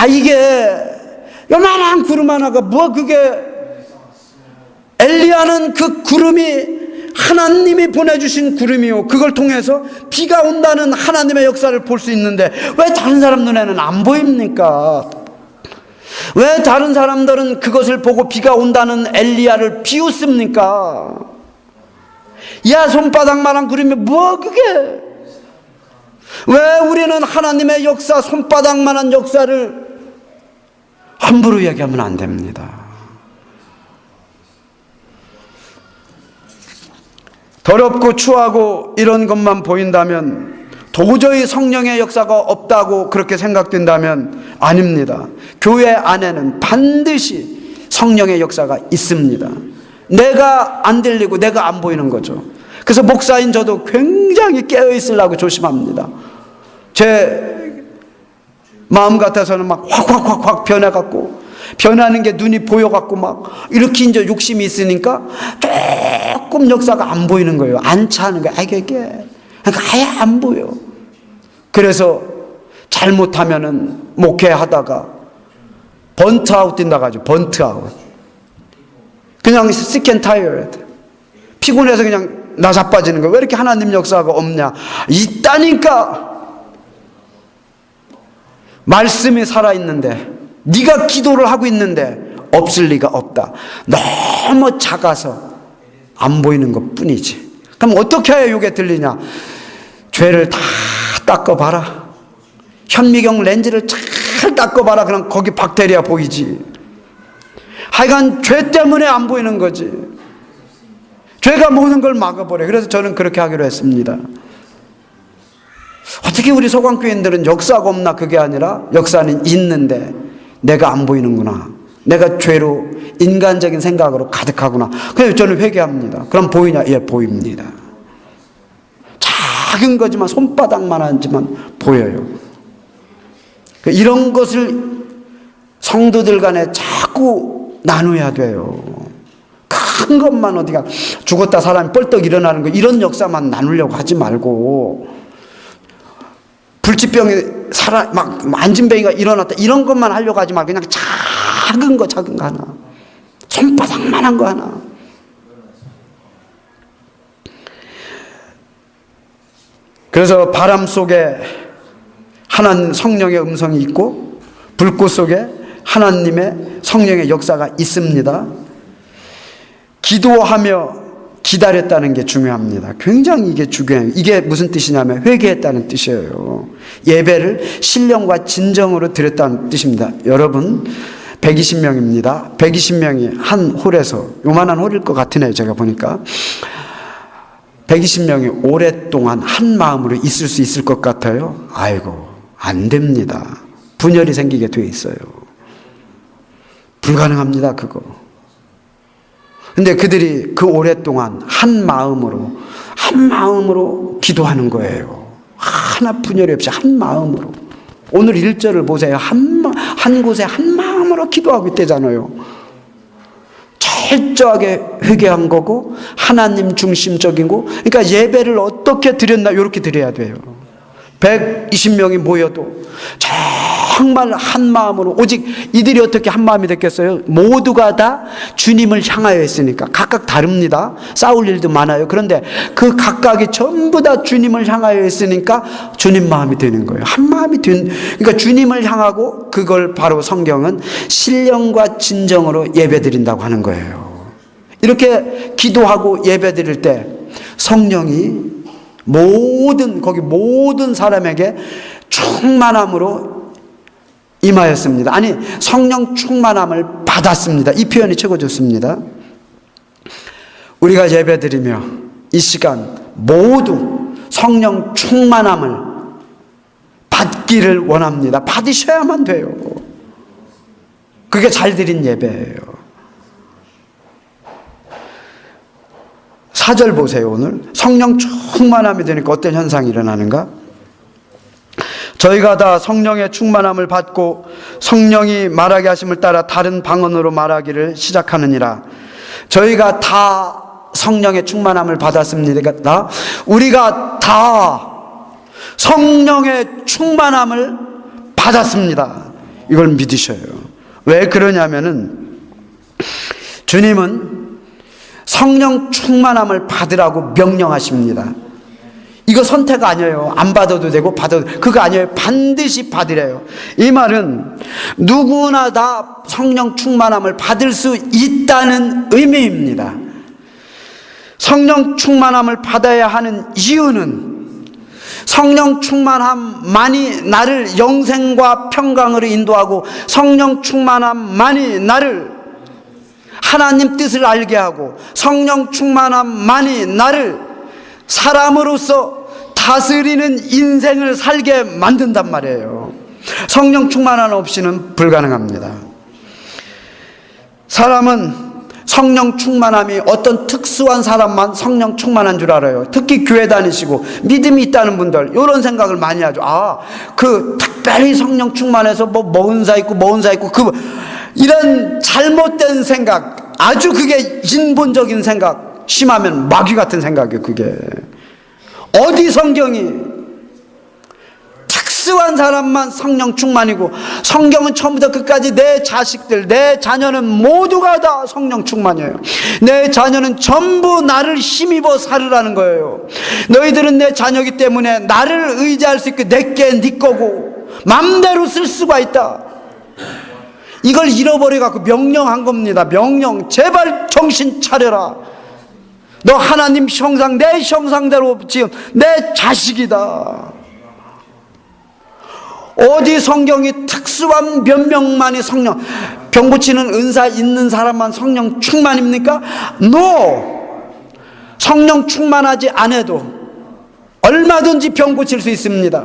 이게 요만한 구름 하나가 그게 엘리야는 그 구름이 하나님이 보내주신 구름이요. 그걸 통해서 비가 온다는 하나님의 역사를 볼 수 있는데 왜 다른 사람 눈에는 안 보입니까? 왜 다른 사람들은 그것을 보고 비가 온다는 엘리야를 비웃습니까? 손바닥만한 구름이 그게? 왜 우리는 하나님의 역사, 손바닥만한 역사를 함부로 얘기하면 안 됩니다. 더럽고 추하고 이런 것만 보인다면 도저히 성령의 역사가 없다고 그렇게 생각된다면 아닙니다. 교회 안에는 반드시 성령의 역사가 있습니다. 내가 안 들리고 내가 안 보이는 거죠. 그래서 목사인 저도 굉장히 깨어있으려고 조심합니다. 제 마음 같아서는 막 확 변해갖고 변하는 게 눈이 보여갖고 막 이렇게 이제 욕심이 있으니까 조금 역사가 안 보이는 거예요. 안 차는 거예요. 이게 그러니까 아예 안 보여. 그래서 잘못하면은 목회하다가 번트아웃 뛴다고 하죠. 번트아웃. 그냥 sick and tired. 피곤해서 그냥 나자빠지는 거예요. 왜 이렇게 하나님 역사가 없냐? 있다니까. 말씀이 살아있는데 네가 기도를 하고 있는데 없을 리가 없다. 너무 작아서 안 보이는 것 뿐이지. 그럼 어떻게 해야 이게 들리냐? 죄를 다 닦아봐라. 현미경 렌즈를 잘 닦아봐라. 그럼 거기 박테리아 보이지. 하여간 죄 때문에 안 보이는 거지. 죄가 모든 걸 막아버려요. 그래서 저는 그렇게 하기로 했습니다. 어떻게 우리 소강교인들은 역사가 없나? 그게 아니라 역사는 있는데 내가 안 보이는구나. 내가 죄로 인간적인 생각으로 가득하구나. 그래서 저는 회개합니다. 그럼 보이냐? 예, 보입니다. 작은 거지만 손바닥만 하지만 보여요. 이런 것을 성도들 간에 자꾸 나눠야 돼요. 큰 것만 어디가 죽었다 사람이 뻘떡 일어나는 거 이런 역사만 나누려고 하지 말고 불치병에 막 안진뱅이가 일어났다 이런 것만 하려고 하지 말고 그냥 작은 거 하나 손바닥만한 거 하나 그래서 바람 속에 하나님 성령의 음성이 있고 불꽃 속에 하나님의 성령의 역사가 있습니다. 기도하며 기다렸다는 게 중요합니다. 굉장히 이게 중요해요. 이게 무슨 뜻이냐면 회개했다는 뜻이에요. 예배를 신령과 진정으로 드렸다는 뜻입니다. 여러분 120명입니다. 120명이 한 홀에서 요만한 홀일 것 같으네요. 제가 보니까 120명이 오랫동안 한 마음으로 있을 수 있을 것 같아요. 아이고 안 됩니다. 분열이 생기게 돼 있어요. 불가능합니다. 그거. 근데 그들이 그 오랫동안 한 마음으로 기도하는 거예요. 하나 분열이 없이 한 마음으로. 오늘 1절을 보세요. 한 곳에 한 마음으로 기도하고 있대잖아요. 철저하게 회개한 거고 하나님 중심적이고 그러니까 예배를 어떻게 드렸나 이렇게 드려야 돼요. 120명이 모여도 정말 한 마음으로 오직 이들이 어떻게 한 마음이 됐겠어요? 모두가 다 주님을 향하여 했으니까 각각 다릅니다. 싸울 일도 많아요. 그런데 그 각각이 전부 다 주님을 향하여 했으니까 주님 마음이 되는 거예요. 한 마음이 된 그러니까 주님을 향하고 그걸 바로 성경은 신령과 진정으로 예배드린다고 하는 거예요. 이렇게 기도하고 예배드릴 때 성령이 거기 모든 사람에게 충만함으로 임하였습니다. 아니 성령 충만함을 받았습니다. 이 표현이 최고 좋습니다. 우리가 예배드리며 이 시간 모두 성령 충만함을 받기를 원합니다. 받으셔야만 돼요. 그게 잘 드린 예배예요. 4절 보세요. 오늘 성령 충만함이 되니까 어떤 현상이 일어나는가? 저희가 다 성령의 충만함을 받고 성령이 말하게 하심을 따라 다른 방언으로 말하기를 시작하느니라. 저희가 다 성령의 충만함을 받았습니다. 우리가 다 성령의 충만함을 받았습니다. 이걸 믿으셔요. 왜 그러냐면은 주님은 성령 충만함을 받으라고 명령하십니다. 이거 선택 아니에요. 안 받아도 되고 받아도 되고. 그거 아니에요. 반드시 받으래요. 이 말은 누구나 다 성령 충만함을 받을 수 있다는 의미입니다. 성령 충만함을 받아야 하는 이유는 성령 충만함만이 나를 영생과 평강으로 인도하고 성령 충만함만이 나를 하나님 뜻을 알게 하고 성령 충만함만이 나를 사람으로서 다스리는 인생을 살게 만든단 말이에요. 성령 충만함 없이는 불가능합니다. 사람은 성령 충만함이 어떤 특수한 사람만 성령 충만한 줄 알아요. 특히 교회 다니시고 믿음이 있다는 분들 이런 생각을 많이 하죠. 그 특별히 성령 충만해서 뭐 은사 있고 이런 잘못된 생각, 아주 그게 인본적인 생각, 심하면 마귀 같은 생각이에요. 그게 어디 성경이 특수한 사람만 성령 충만이고 성경은 처음부터 끝까지 내 자식들, 내 자녀는 모두가 다 성령 충만이에요. 내 자녀는 전부 나를 힘입어 살으라는 거예요. 너희들은 내 자녀이기 때문에 나를 의지할 수 있고 내게 네 거고 맘대로 쓸 수가 있다. 이걸 잃어버려갖고 명령한 겁니다. 명령. 제발 정신 차려라. 너 하나님 형상, 내 형상대로 지금 내 자식이다. 어디 성경이 특수한 몇 명만이 성령, 병 고치는 은사 있는 사람만 성령 충만입니까? No! 성령 충만하지 않아도 얼마든지 병 고칠 수 있습니다.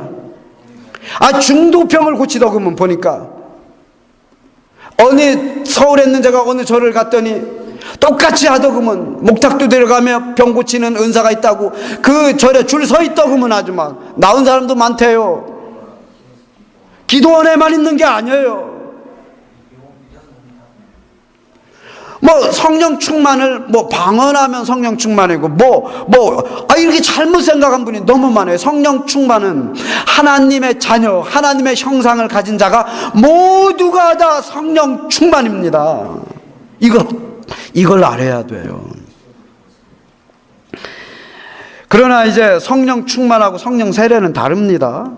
중두병을 고치다 그러면 보니까 어느 서울에 있는 제가 어느 절을 갔더니 똑같이 하다 그러면 목탁도 데려가며 병 고치는 은사가 있다고 그 절에 줄 서 있다 그러면 아주 막 나은 사람도 많대요. 기도원에만 있는 게 아니에요. 성령 충만을 방언하면 성령 충만이고 이렇게 잘못 생각한 분이 너무 많아요. 성령 충만은 하나님의 자녀, 하나님의 형상을 가진 자가 모두가 다 성령 충만입니다. 이걸 알아야 돼요. 그러나 이제 성령 충만하고 성령 세례는 다릅니다.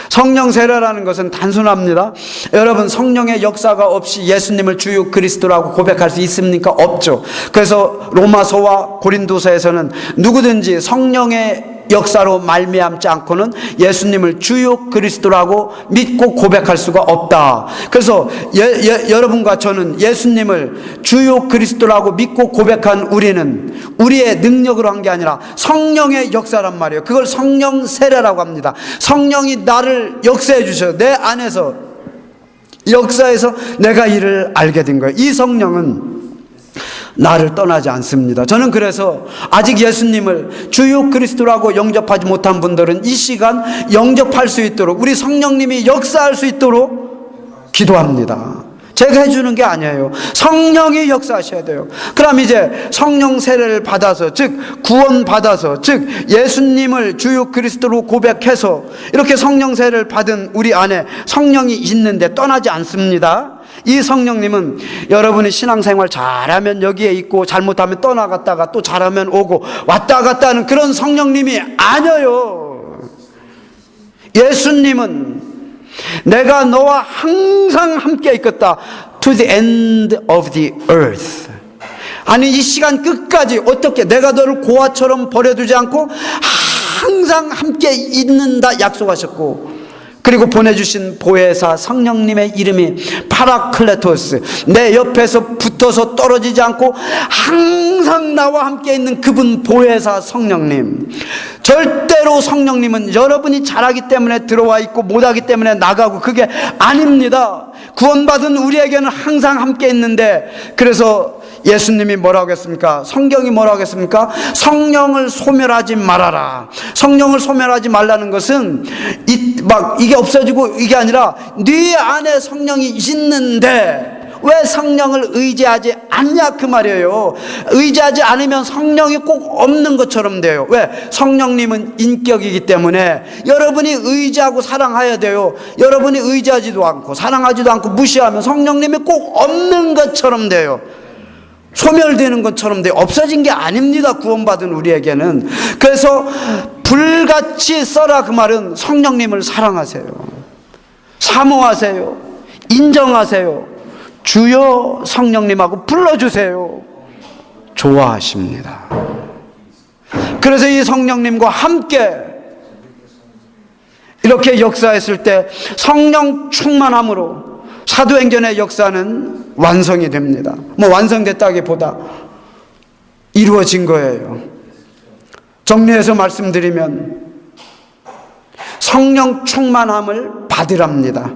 성령 세례라는 것은 단순합니다. 여러분, 성령의 역사가 없이 예수님을 주요 그리스도라고 고백할 수 있습니까? 없죠. 그래서 로마서와 고린도서에서는 누구든지 성령의 역사로 말미암지 않고는 예수님을 주요 그리스도라고 믿고 고백할 수가 없다. 그래서 여러분과 저는 예수님을 주요 그리스도라고 믿고 고백한 우리는 우리의 능력으로 한 게 아니라 성령의 역사란 말이에요. 그걸 성령 세례라고 합니다. 성령이 나를 역사해 주셔요. 내 안에서 역사에서 내가 이를 알게 된 거예요. 이 성령은 나를 떠나지 않습니다. 저는 그래서 아직 예수님을 주요 그리스도라고 영접하지 못한 분들은 이 시간 영접할 수 있도록, 우리 성령님이 역사할 수 있도록 기도합니다. 제가 해주는 게 아니에요. 성령이 역사하셔야 돼요. 그럼 이제 성령 세례를 받아서, 즉 구원 받아서, 즉 예수님을 주요 그리스도로 고백해서 이렇게 성령 세례를 받은 우리 안에 성령이 있는데 떠나지 않습니다. 이 성령님은 여러분이 신앙생활 잘하면 여기에 있고 잘못하면 떠나갔다가 또 잘하면 오고 왔다 갔다 하는 그런 성령님이 아니에요. 예수님은 내가 너와 항상 함께 있겠다. To the end of the earth. 아니, 이 시간 끝까지 어떻게 내가 너를 고아처럼 버려두지 않고 항상 함께 있는다 약속하셨고, 그리고 보내주신 보혜사 성령님의 이름이 파라클레토스, 내 옆에서 붙어서 떨어지지 않고 항상 나와 함께 있는 그분 보혜사 성령님. 절대로 성령님은 여러분이 잘하기 때문에 들어와 있고 못하기 때문에 나가고 그게 아닙니다. 구원받은 우리에게는 항상 함께 있는데, 그래서 예수님이 뭐라고 했습니까? 성경이 뭐라고 했습니까? 성령을 소멸하지 말아라. 성령을 소멸하지 말라는 것은 이게 없어지고 이게 아니라 네 안에 성령이 있는데 왜 성령을 의지하지 않냐 그 말이에요. 의지하지 않으면 성령이 꼭 없는 것처럼 돼요. 왜? 성령님은 인격이기 때문에 여러분이 의지하고 사랑해야 돼요. 여러분이 의지하지도 않고 사랑하지도 않고 무시하면 성령님이 꼭 없는 것처럼 돼요. 소멸되는 것처럼 돼요. 없어진 게 아닙니다. 구원받은 우리에게는. 그래서 불같이 써라 그 말은 성령님을 사랑하세요. 사모하세요. 인정하세요. 주여 성령님하고 불러주세요. 좋아하십니다. 그래서 이 성령님과 함께 이렇게 역사했을 때 성령 충만함으로 사도행전의 역사는 완성이 됩니다. 완성됐다기보다 이루어진 거예요. 정리해서 말씀드리면 성령 충만함을 받으랍니다.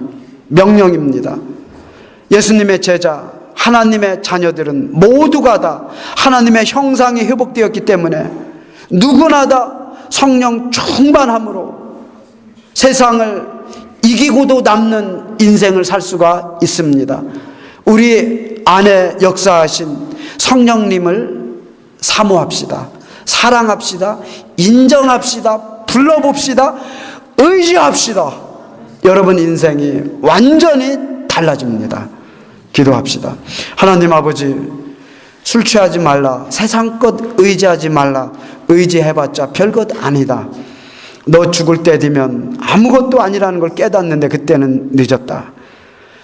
명령입니다. 예수님의 제자, 하나님의 자녀들은 모두가 다 하나님의 형상이 회복되었기 때문에 누구나 다 성령 충만함으로 세상을 이기고도 남는 인생을 살 수가 있습니다. 우리 안에 역사하신 성령님을 사모합시다. 사랑합시다. 인정합시다. 불러봅시다. 의지합시다. 여러분 인생이 완전히 달라집니다. 기도합시다. 하나님 아버지, 술 취하지 말라. 세상 것 의지하지 말라. 의지해봤자 별것 아니다. 너 죽을 때 되면 아무것도 아니라는 걸 깨닫는데 그때는 늦었다.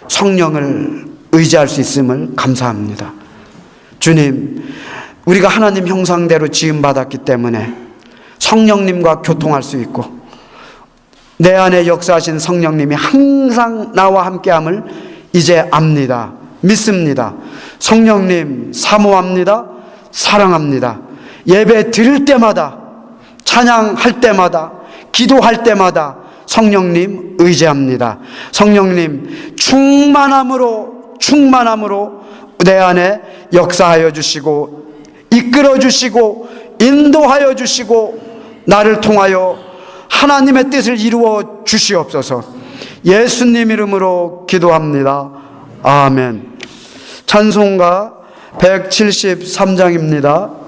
성령을 의지할 수 있음을 감사합니다. 주님, 우리가 하나님 형상대로 지음받았기 때문에 성령님과 교통할 수 있고 내 안에 역사하신 성령님이 항상 나와 함께함을 이제 압니다. 믿습니다. 성령님 사모합니다. 사랑합니다. 예배 드릴 때마다, 찬양할 때마다, 기도할 때마다 성령님 의지합니다. 성령님 충만함으로 내 안에 역사하여 주시고 이끌어 주시고 인도하여 주시고 나를 통하여 하나님의 뜻을 이루어 주시옵소서. 예수님 이름으로 기도합니다. 아멘. 찬송가 173장입니다.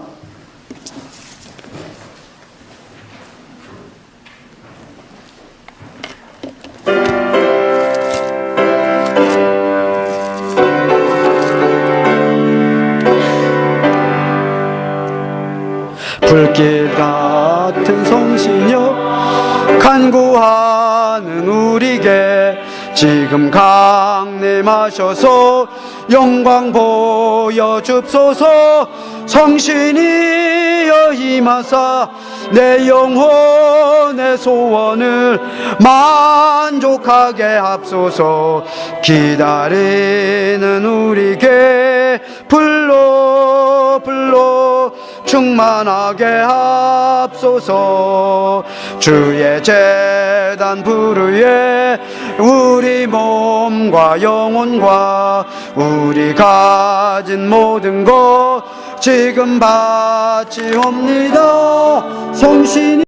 불길 같은 성신여 간구하는 우리에게 지금 강림하셔서 영광 보여줍소서. 성신이여 임하사 내 영혼의 소원을 만족하게 합소서. 기다리는 우리에게 불러 충만하게 합소서. 주의 제단 부르에 우리 몸과 영혼과 우리 가진 모든 것 지금 바치옵니다. 성신이